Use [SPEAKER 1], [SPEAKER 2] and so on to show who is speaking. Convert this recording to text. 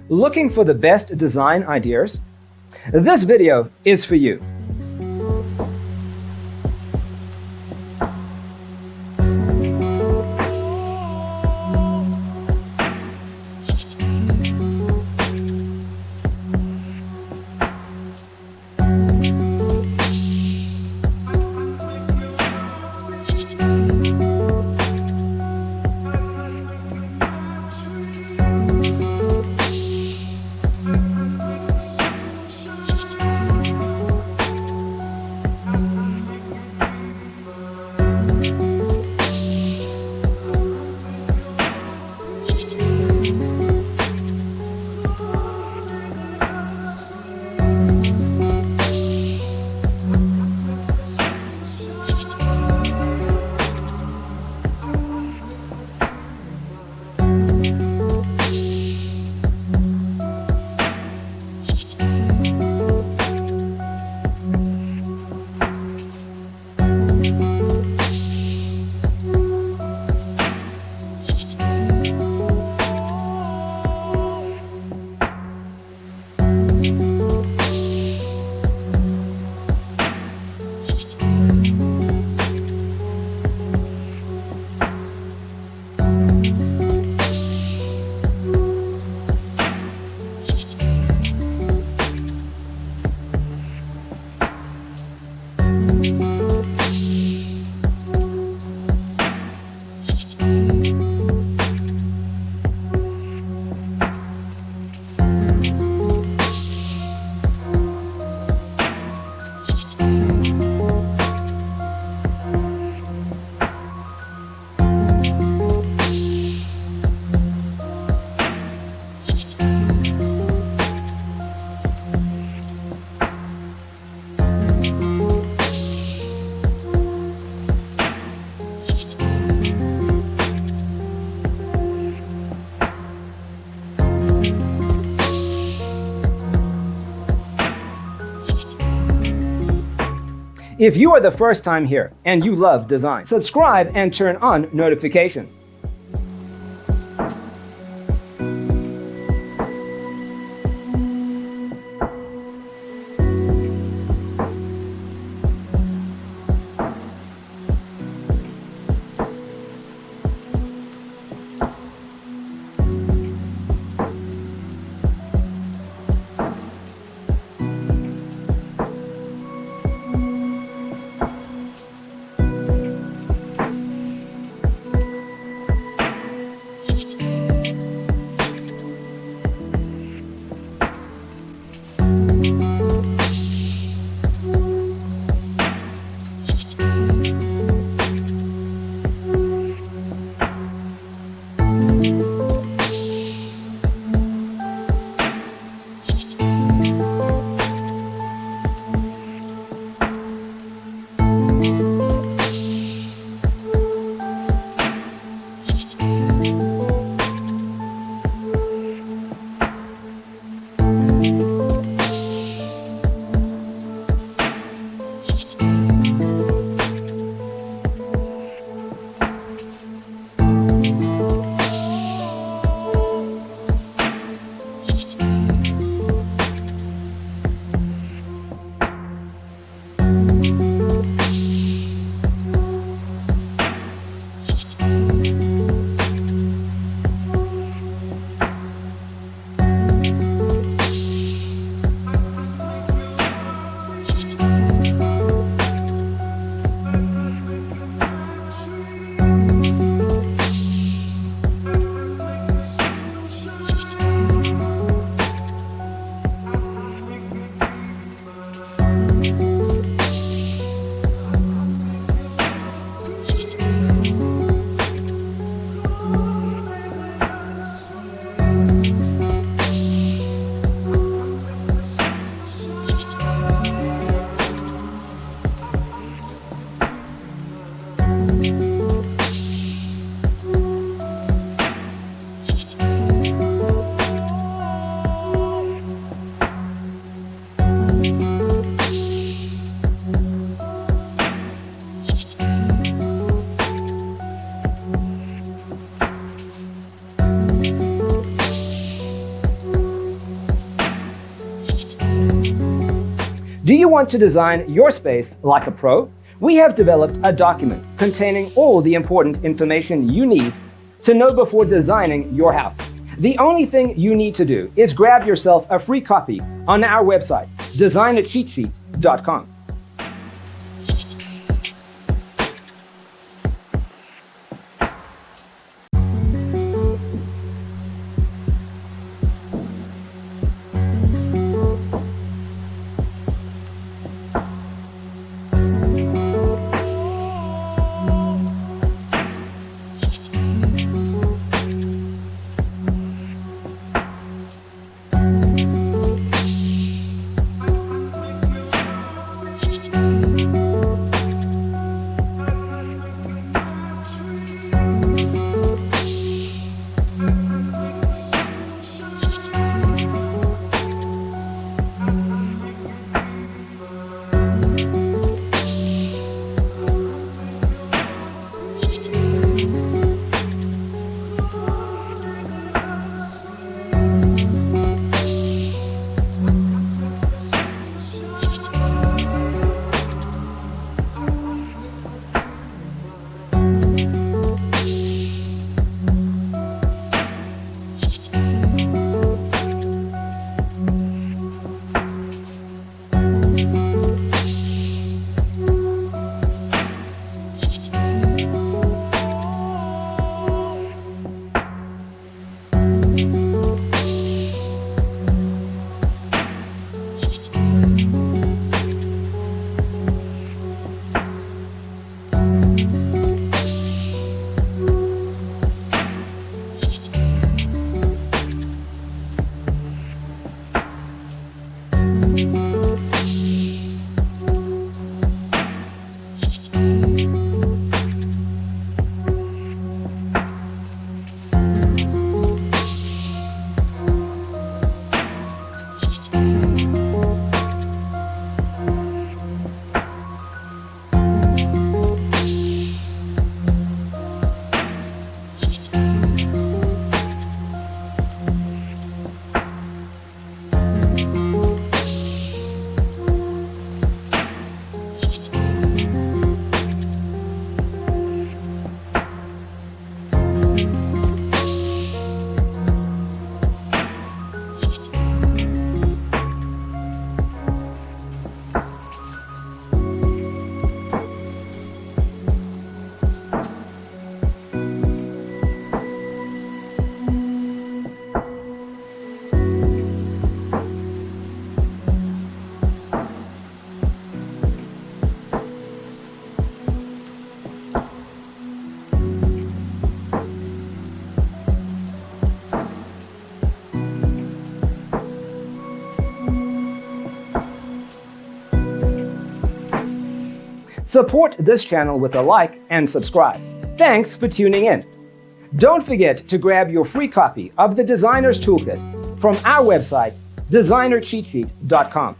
[SPEAKER 1] Looking for the best design ideas? This video is for you. If you are the first time here and you love design, subscribe and turn on notifications. Do you want to design your space like a pro? We have developed a document containing all the important information you need to know before designing your house. The only thing you need to do is grab yourself a free copy on our website, designercheatsheet.com. Support this channel with a like and subscribe. Thanks for tuning in. Don't forget to grab your free copy of the Designer's Toolkit from our website, designercheatsheet.com.